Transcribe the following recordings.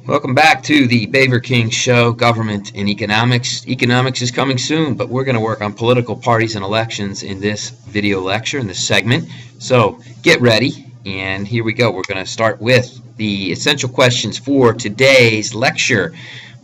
Welcome back to the Baver King Show, Government and Economics. Economics is coming soon, but we're going to work on political parties and elections in this video lecture, in this segment. So get ready, and here we go. We're going to start with the essential questions for today's lecture.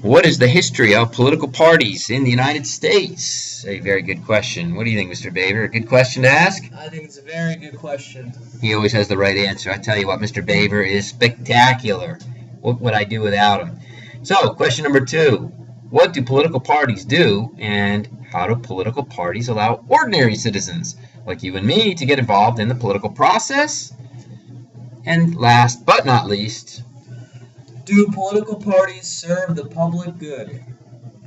What is the history of political parties in the United States? A very good question. What do you think, Mr. Baver? A good question to ask? I think it's a very good question. He always has the right answer. I tell you what, Mr. Baver is spectacular. What would I do without him? So, question number 2. What do political parties do, and how do political parties allow ordinary citizens, like you and me, to get involved in the political process? And last but not least, do political parties serve the public good?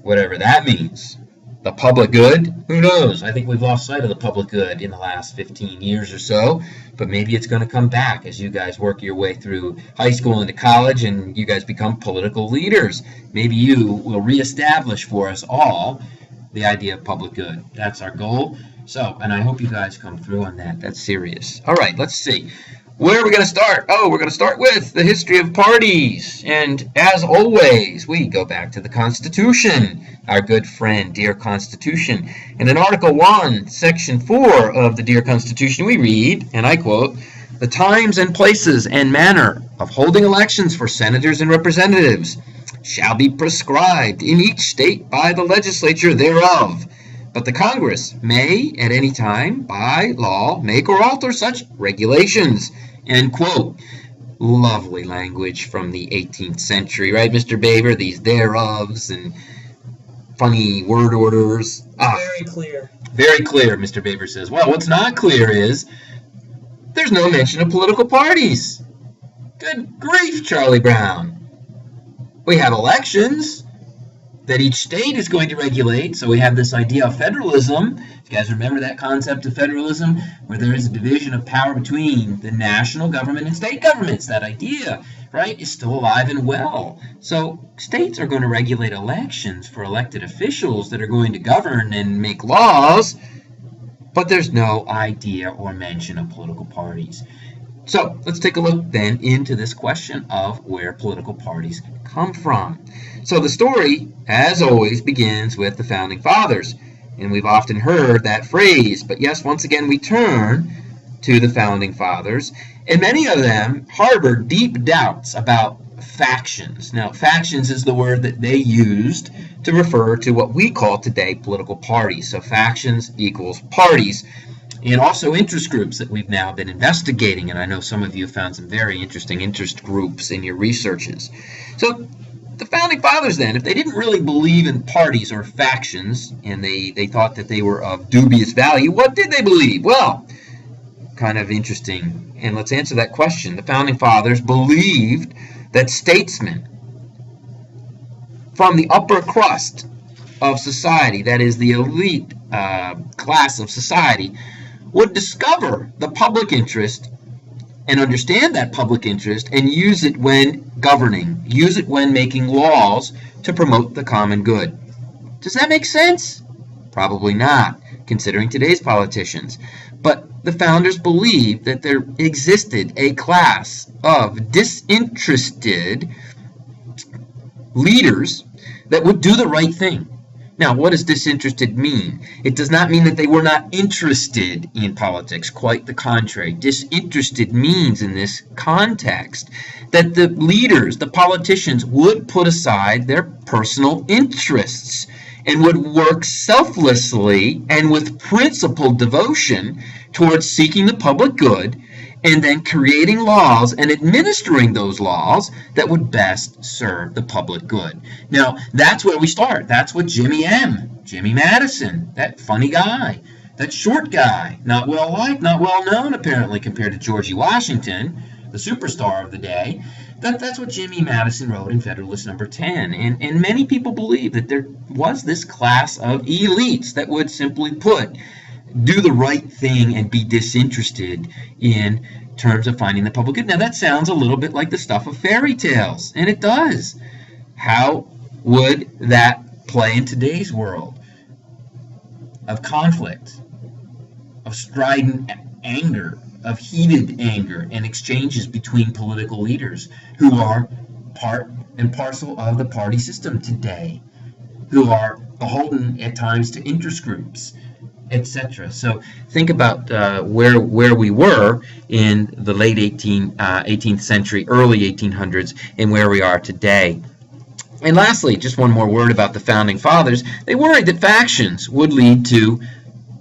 Whatever that means. The public good? Who knows? I think we've lost sight of the public good in the last 15 years or so, but maybe it's going to come back as you guys work your way through high school into college and you guys become political leaders. Maybe you will reestablish for us all the idea of public good. That's our goal. So, and I hope you guys come through on that. That's serious. All right, let's see. Where are we going to start? Oh, we're going to start with the history of parties. And as always, we go back to the Constitution, our good friend, Dear Constitution. And in Article 1, Section 4 of the Dear Constitution, we read, and I quote, "The times and places and manner of holding elections for senators and representatives shall be prescribed in each state by the legislature thereof. But the Congress may, at any time, by law, make or alter such regulations." End quote. Lovely language from the 18th century, right, Mr. Baver? These thereofs and funny word orders. Very clear. Very clear, Mr. Baver says. Well, what's not clear is there's no mention of political parties. Good grief, Charlie Brown. We have elections that each state is going to regulate. So we have this idea of federalism. You guys remember that concept of federalism, where there is a division of power between the national government and state governments. That idea, right, is still alive and well. So states are going to regulate elections for elected officials that are going to govern and make laws, but there's no idea or mention of political parties. So let's take a look then into this question of where political parties come from. So the story, as always, begins with the Founding Fathers. And we've often heard that phrase, but yes, once again, we turn to the Founding Fathers. And many of them harbored deep doubts about factions. Now, factions is the word that they used to refer to what we call today political parties. So factions equals parties. And also interest groups that we've now been investigating. And I know some of you found some very interesting interest groups in your researches. So the Founding Fathers then, if they didn't really believe in parties or factions, and they thought that they were of dubious value, what did they believe? Well, kind of interesting. And let's answer that question. The Founding Fathers believed that statesmen from the upper crust of society, that is the elite class of society, would discover the public interest and understand that public interest and use it when governing, use it when making laws to promote the common good. Does that make sense? Probably not, considering today's politicians. But the founders believed that there existed a class of disinterested leaders that would do the right thing. Now, what does disinterested mean? It does not mean that they were not interested in politics. Quite the contrary. Disinterested means, in this context, that the leaders, the politicians, would put aside their personal interests and would work selflessly and with principled devotion towards seeking the public good and then creating laws and administering those laws that would best serve the public good. Now, that's where we start. That's what Jimmy Madison, that funny guy, that short guy, not well liked, not well known apparently compared to Georgie Washington, the superstar of the day. That's what Jimmy Madison wrote in Federalist Number 10. And many people believe that there was this class of elites that would simply put do the right thing and be disinterested in terms of finding the public good. Now that sounds a little bit like the stuff of fairy tales, and it does. How would that play in today's world of conflict, of strident anger, of heated anger and exchanges between political leaders who are part and parcel of the party system today, who are beholden at times to interest groups, etc. So think about where we were in the late 18th century, early 1800s, and where we are today. And lastly, just one more word about the Founding Fathers. They worried that factions would lead to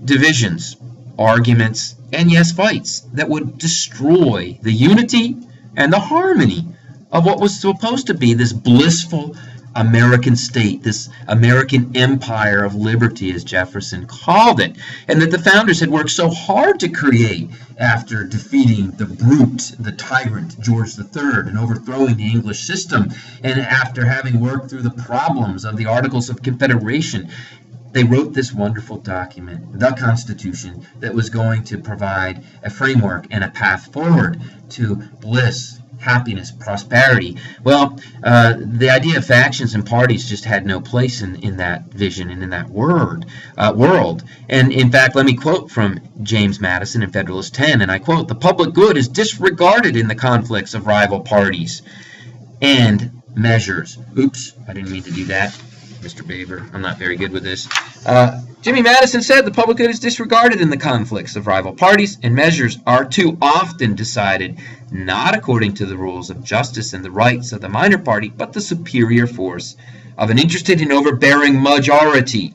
divisions, arguments, and yes, fights that would destroy the unity and the harmony of what was supposed to be this blissful American state, this American empire of liberty, as Jefferson called it, and that the founders had worked so hard to create after defeating the brute, the tyrant, George III, and overthrowing the English system, and after having worked through the problems of the Articles of Confederation. They wrote this wonderful document, the Constitution, that was going to provide a framework and a path forward to bliss, happiness, prosperity. Well, the idea of factions and parties just had no place in that vision and in that world. And in fact, let me quote from James Madison in Federalist 10, and I quote, "The public good is disregarded in the conflicts of rival parties and measures." Oops, I didn't mean to do that, Mr. Baber. I'm not very good with this. Jimmy Madison said the public good is disregarded in the conflicts of rival parties, and measures are too often decided not according to the rules of justice and the rights of the minor party, but the superior force of an interested and overbearing majority.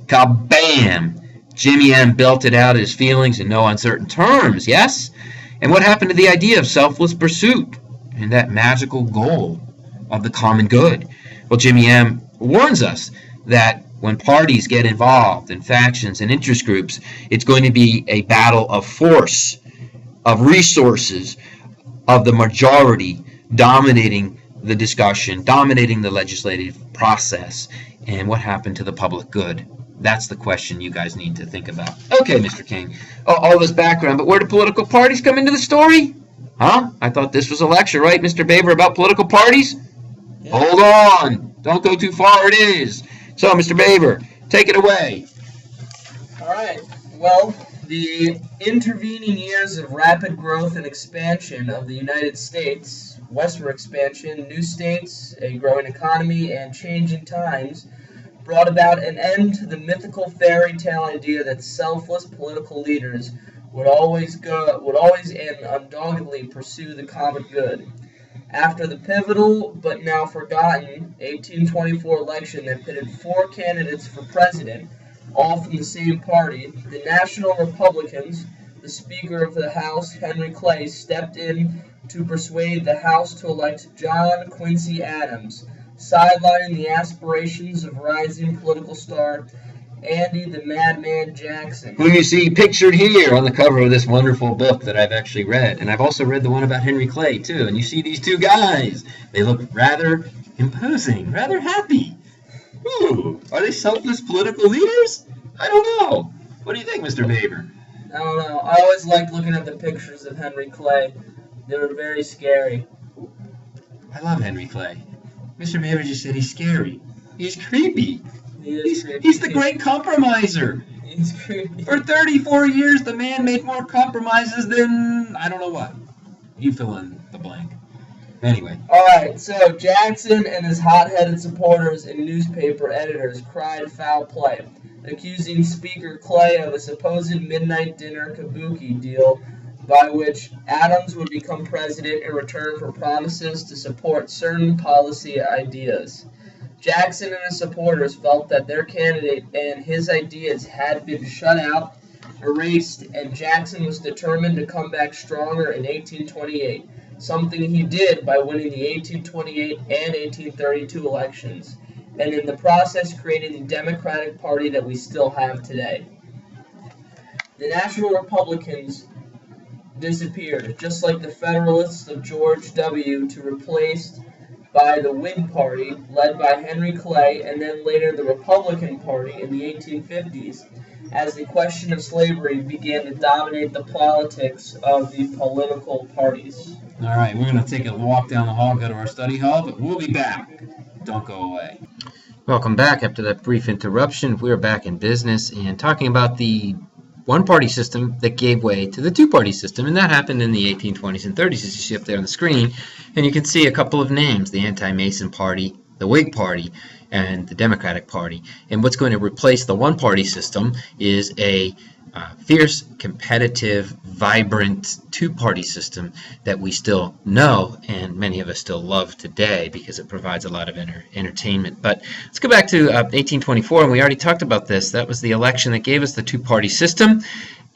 Kabam! Jimmy M. belted out his feelings in no uncertain terms, yes? And what happened to the idea of selfless pursuit and that magical goal of the common good? Well, Jimmy M. warns us that when parties get involved in factions and interest groups, it's going to be a battle of force, of resources, of the majority dominating the discussion, dominating the legislative process. And what happened to the public good? That's the question you guys need to think about. Okay, Mr. King, all this background, but where do political parties come into the story? Huh? I thought this was a lecture, right, Mr. Baber, about political parties? Yeah. Hold on. Don't go too far, it is. So, Mr. Baber, take it away. All right. Well, the intervening years of rapid growth and expansion of the United States, westward expansion, new states, a growing economy, and changing times brought about an end to the mythical fairy tale idea that selfless political leaders would always and undoggedly pursue the common good. After the pivotal but now forgotten 1824 election that pitted 4 candidates for president, all from the same party, the National Republicans, the Speaker of the House, Henry Clay, stepped in to persuade the House to elect John Quincy Adams, sidelining the aspirations of rising political star Andy the Madman Jackson, who you see pictured here on the cover of this wonderful book that I've actually read. And I've also read the one about Henry Clay, too. And you see these two guys. They look rather imposing, rather happy. Ooh, are they selfless political leaders? I don't know. What do you think, Mr. Baber? I don't know. I always liked looking at the pictures of Henry Clay. They were very scary. I love Henry Clay. Mr. Baber just said he's scary. He's creepy. He's the great compromiser. He's creepy. For 34 years, the man made more compromises than I don't know what. You fill in the blank. Anyway. All right, so Jackson and his hot-headed supporters and newspaper editors cried foul play, accusing Speaker Clay of a supposed midnight dinner kabuki deal by which Adams would become president in return for promises to support certain policy ideas. Jackson and his supporters felt that their candidate and his ideas had been shut out, erased, and Jackson was determined to come back stronger in 1828, something he did by winning the 1828 and 1832 elections, and in the process creating the Democratic Party that we still have today. The National Republicans disappeared, just like the Federalists of George W. to replaced by the Whig Party, led by Henry Clay, and then later the Republican Party in the 1850s, as the question of slavery began to dominate the politics of the political parties. All right, we're going to take a walk down the hall, go to our study hall, but we'll be back. Don't go away. Welcome back. After that brief interruption, we're back in business and talking about the one-party system that gave way to the two-party system, and that happened in the 1820s and 30s, as you see up there on the screen. And you can see a couple of names: the Anti-Mason Party, the Whig Party, and the Democratic Party. And what's going to replace the one-party system is a fierce, competitive, vibrant two-party system that we still know and many of us still love today because it provides a lot of entertainment. But let's go back to 1824, and we already talked about this. That was the election that gave us the two-party system.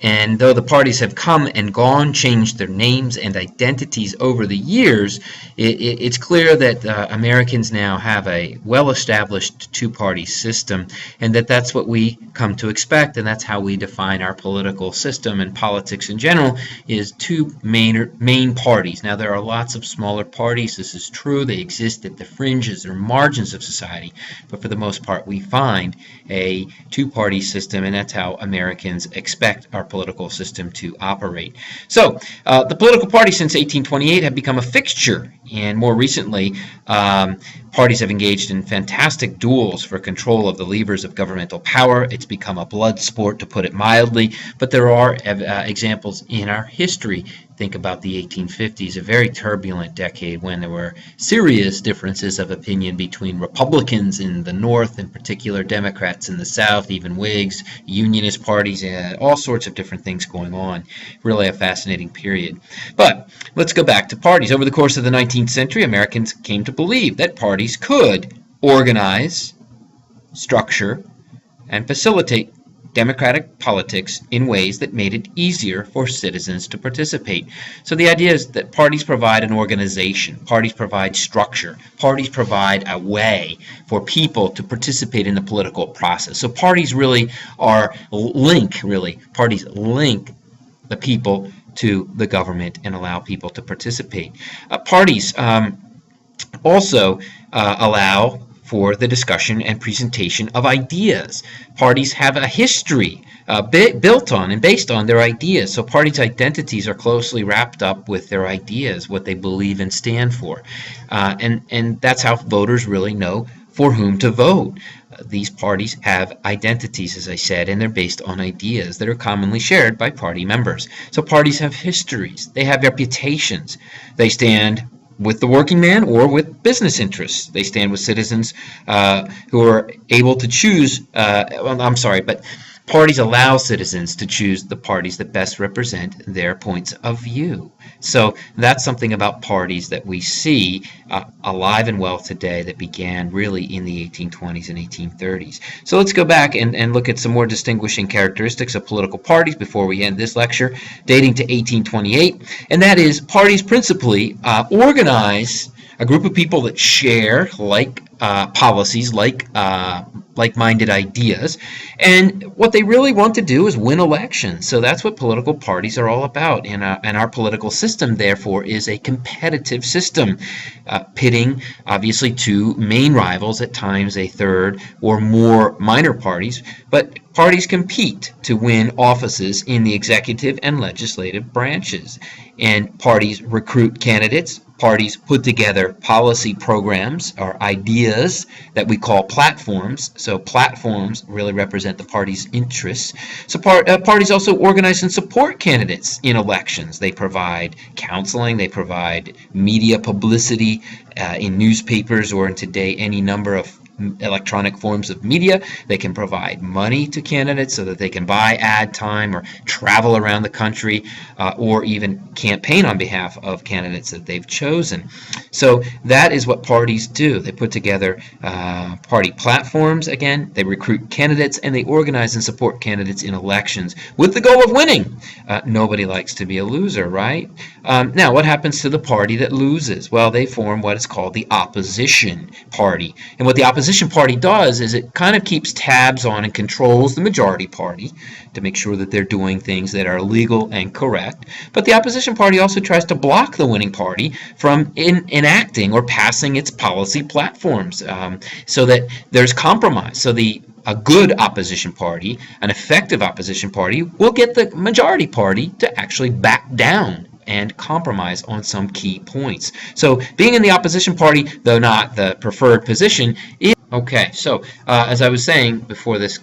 And though the parties have come and gone, changed their names and identities over the years, it's clear that Americans now have a well-established two-party system, and that's what we come to expect, and that's how we define our political system and politics in general, is two main parties. Now, there are lots of smaller parties. This is true. They exist at the fringes or margins of society, but for the most part, we find a two-party system, and that's how Americans expect our political system to operate. So the political parties since 1828 have become a fixture, and more recently parties have engaged in fantastic duels for control of the levers of governmental power. It's become a blood sport, to put it mildly, but there are examples in our history. Think about the 1850s, a very turbulent decade when there were serious differences of opinion between Republicans in the North, in particular Democrats in the South, even Whigs, Unionist parties, all sorts of different things going on. Really a fascinating period. But let's go back to parties. Over the course of the 19th century, Americans came to believe that parties could organize, structure, and facilitate democratic politics in ways that made it easier for citizens to participate. So the idea is that parties provide an organization, parties provide structure, parties provide a way for people to participate in the political process. So parties really parties link the people to the government and allow people to participate. Parties also allow for the discussion and presentation of ideas. Parties have a history built on and based on their ideas. So parties' identities are closely wrapped up with their ideas, what they believe and stand for. And that's how voters really know for whom to vote. These parties have identities, as I said, and they're based on ideas that are commonly shared by party members. So parties have histories. They have reputations. They stand with the working man or with business interests. They stand with citizens who are able to choose, parties allow citizens to choose the parties that best represent their points of view. So that's something about parties that we see alive and well today that began really in the 1820s and 1830s. So let's go back and look at some more distinguishing characteristics of political parties before we end this lecture, dating to 1828. And that is, parties principally organize a group of people that share policies, like-minded ideas, and what they really want to do is win elections. So that's what political parties are all about, and our political system, therefore, is a competitive system, pitting, obviously, two main rivals, at times a third or more minor parties, but parties compete to win offices in the executive and legislative branches, and parties recruit candidates. Parties put together policy programs or ideas that we call platforms. So platforms really represent the party's interests. So parties also organize and support candidates in elections. They provide counseling, they provide media publicity in newspapers or in today any number of electronic forms of media. They can provide money to candidates so that they can buy ad time or travel around the country or even campaign on behalf of candidates that they've chosen. So that is what parties do. They put together party platforms, again, they recruit candidates, and they organize and support candidates in elections with the goal of winning. Nobody likes to be a loser, right? Now, what happens to the party that loses? Well, they form what is called the opposition party. And what the opposition party does is it kind of keeps tabs on and controls the majority party to make sure that they're doing things that are legal and correct. But the opposition party also tries to block the winning party from enacting or passing its policy platforms so that there's compromise. So a good opposition party, an effective opposition party, will get the majority party to actually back down and compromise on some key points. So being in the opposition party, though not the preferred position, is okay. So as I was saying before this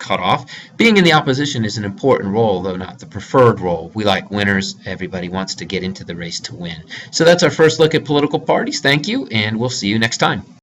cutoff. Being in the opposition is an important role, though not the preferred role. We like winners. Everybody wants to get into the race to win. So that's our first look at political parties. Thank you, and we'll see you next time.